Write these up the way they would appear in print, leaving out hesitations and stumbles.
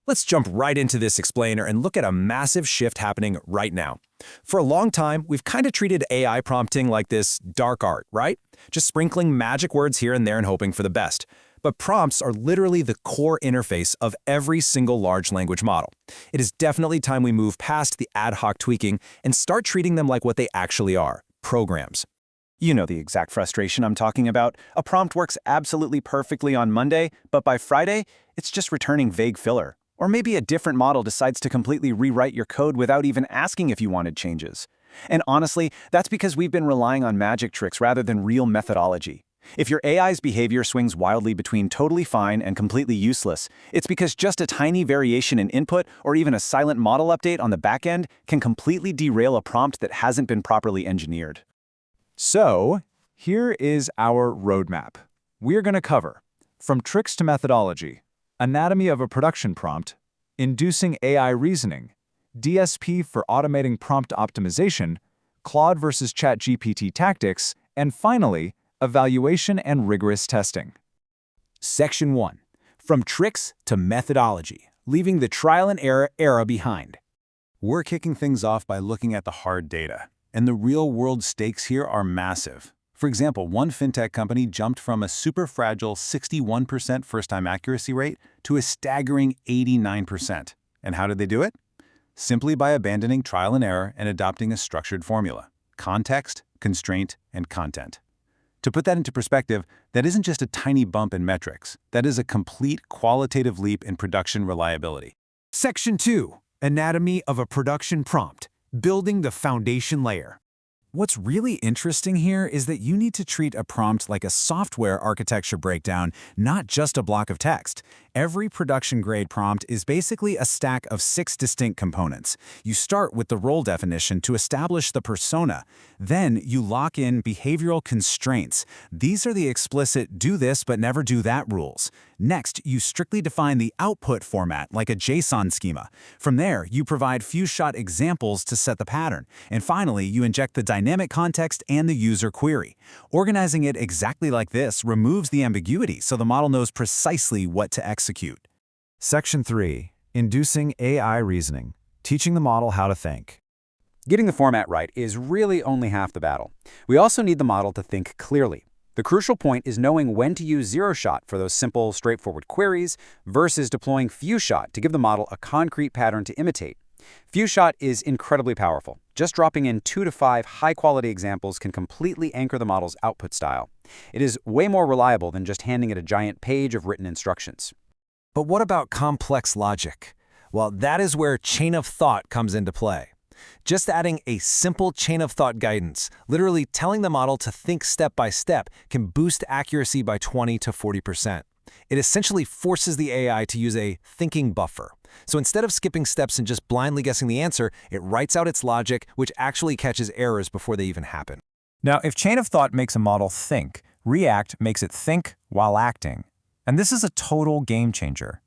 Let's jump right into this explainer and look at a massive shift happening right now. For a long time, we've kind of treated AI prompting like this dark art, right? Just sprinkling magic words here and there and hoping for the best. But prompts are literally the core interface of every single large language model. It is definitely time we move past the ad hoc tweaking and start treating them like what they actually are, programs. You know the exact frustration I'm talking about. A prompt works absolutely perfectly on Monday, but by Friday, it's just returning vague filler. Or maybe a different model decides to completely rewrite your code without even asking if you wanted changes. And honestly, that's because we've been relying on magic tricks rather than real methodology. If your AI's behavior swings wildly between totally fine and completely useless, it's because just a tiny variation in input or even a silent model update on the back end can completely derail a prompt that hasn't been properly engineered. So, here is our roadmap. We're going to cover from tricks to methodology, anatomy of a production prompt, inducing AI reasoning, DSP for automating prompt optimization, Claude versus ChatGPT tactics, and finally, evaluation and rigorous testing. Section 1. From tricks to methodology, leaving the trial and error era behind. We're kicking things off by looking at the hard data, and the real-world stakes here are massive. For example, one fintech company jumped from a super fragile 61% first-time accuracy rate to a staggering 89%. And how did they do it? Simply by abandoning trial and error and adopting a structured formula: context, constraint, and content. To put that into perspective, that isn't just a tiny bump in metrics. That is a complete qualitative leap in production reliability. Section 2. Anatomy of a production prompt, building the foundation layer. What's really interesting here is that you need to treat a prompt like a software architecture breakdown, not just a block of text. Every production-grade prompt is basically a stack of 6 distinct components. You start with the role definition to establish the persona. Then you lock in behavioral constraints. These are the explicit do this but never do that rules. Next, you strictly define the output format like a JSON schema. From there, you provide few-shot examples to set the pattern. And finally, you inject the dynamic context and the user query. Organizing it exactly like this removes the ambiguity so the model knows precisely what to execute. Section 3. Inducing AI reasoning, teaching the model how to think. Getting the format right is really only half the battle. We also need the model to think clearly. The crucial point is knowing when to use zero-shot for those simple, straightforward queries versus deploying few-shot to give the model a concrete pattern to imitate. Few-shot is incredibly powerful. Just dropping in 2 to 5 high-quality examples can completely anchor the model's output style. It is way more reliable than just handing it a giant page of written instructions. But what about complex logic? Well, that is where chain of thought comes into play. Just adding a simple chain of thought guidance, literally telling the model to think step by step, can boost accuracy by 20 to 40%. It essentially forces the AI to use a thinking buffer. So instead of skipping steps and just blindly guessing the answer, it writes out its logic, which actually catches errors before they even happen. Now, if chain of thought makes a model think, React makes it think while acting. And this is a total game changer.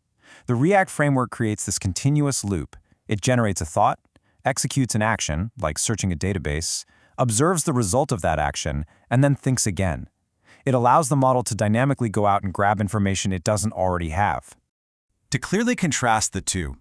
The React framework creates this continuous loop. It generates a thought, executes an action, like searching a database, observes the result of that action, and then thinks again. It allows the model to dynamically go out and grab information it doesn't already have. To clearly contrast the two,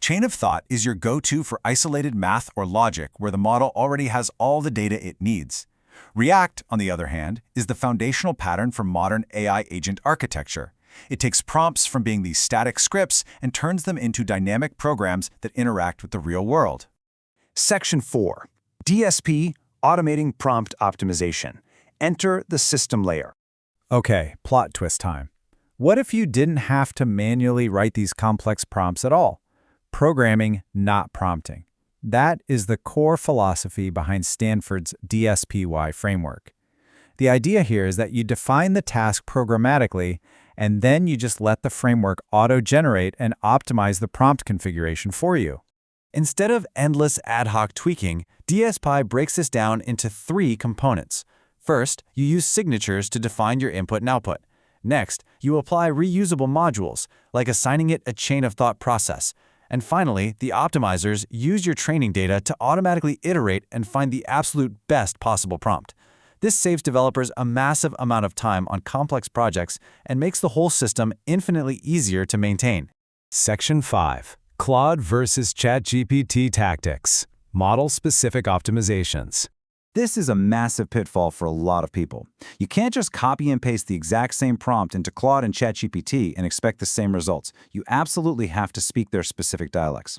chain of thought is your go-to for isolated math or logic where the model already has all the data it needs. React, on the other hand, is the foundational pattern for modern AI agent architecture. It takes prompts from being these static scripts and turns them into dynamic programs that interact with the real world. Section 4. DSP, automating prompt optimization. Enter the system layer. Okay, plot twist time. What if you didn't have to manually write these complex prompts at all? Programming, not prompting. That is the core philosophy behind Stanford's DSPY framework. The idea here is that you define the task programmatically, and then you just let the framework auto-generate and optimize the prompt configuration for you. Instead of endless ad hoc tweaking, DSPy breaks this down into 3 components. First, you use signatures to define your input and output. Next, you apply reusable modules, like assigning it a chain of thought process. And finally, the optimizers use your training data to automatically iterate and find the absolute best possible prompt. This saves developers a massive amount of time on complex projects and makes the whole system infinitely easier to maintain. Section 5. Claude versus ChatGPT Tactics. Model-specific optimizations. This is a massive pitfall for a lot of people. You can't just copy and paste the exact same prompt into Claude and ChatGPT and expect the same results. You absolutely have to speak their specific dialects.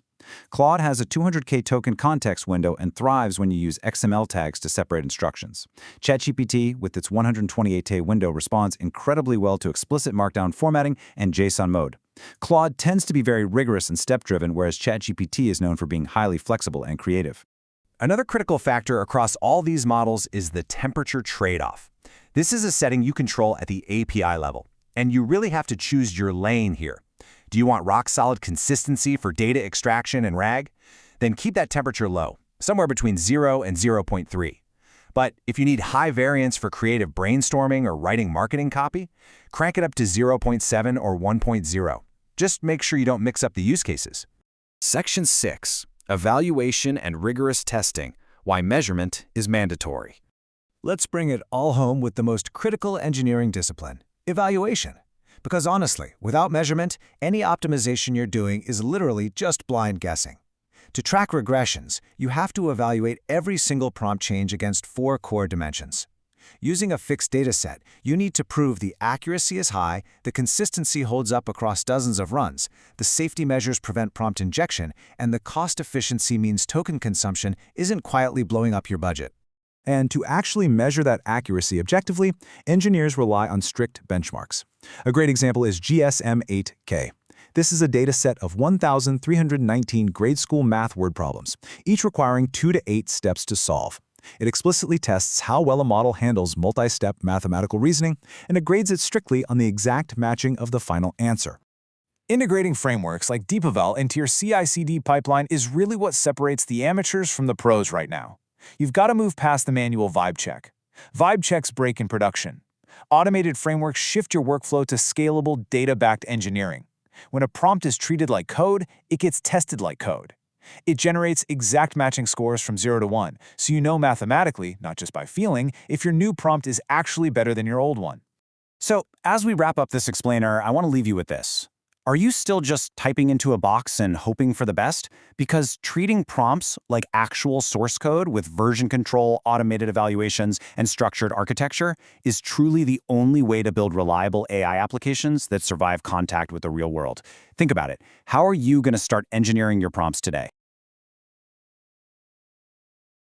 Claude has a 200K token context window and thrives when you use XML tags to separate instructions. ChatGPT, with its 128K window, responds incredibly well to explicit Markdown formatting and JSON mode. Claude tends to be very rigorous and step-driven, whereas ChatGPT is known for being highly flexible and creative. Another critical factor across all these models is the temperature trade-off. This is a setting you control at the API level, and you really have to choose your lane here. Do you want rock-solid consistency for data extraction and RAG? Then keep that temperature low, somewhere between 0 and 0.3. But if you need high variance for creative brainstorming or writing marketing copy, crank it up to 0.7 or 1.0. Just make sure you don't mix up the use cases. Section 6. Evaluation and rigorous testing. Why measurement is mandatory. Let's bring it all home with the most critical engineering discipline, evaluation. Because honestly, without measurement, any optimization you're doing is literally just blind guessing. To track regressions, you have to evaluate every single prompt change against 4 core dimensions. Using a fixed dataset, you need to prove the accuracy is high, the consistency holds up across dozens of runs, the safety measures prevent prompt injection, and the cost efficiency means token consumption isn't quietly blowing up your budget. And to actually measure that accuracy objectively, engineers rely on strict benchmarks. A great example is GSM8K. This is a data set of 1,319 grade school math word problems, each requiring 2 to 8 steps to solve. It explicitly tests how well a model handles multi-step mathematical reasoning, and it grades it strictly on the exact matching of the final answer. Integrating frameworks like DeepEval into your CI/CD pipeline is really what separates the amateurs from the pros right now. You've got to move past the manual vibe check. Vibe checks break in production. Automated frameworks shift your workflow to scalable, data-backed engineering. When a prompt is treated like code, it gets tested like code. It generates exact matching scores from 0 to 1, so you know mathematically, not just by feeling, if your new prompt is actually better than your old one. So, as we wrap up this explainer, I want to leave you with this. Are you still just typing into a box and hoping for the best? Because treating prompts like actual source code with version control, automated evaluations, and structured architecture is truly the only way to build reliable AI applications that survive contact with the real world. Think about it. How are you going to start engineering your prompts today?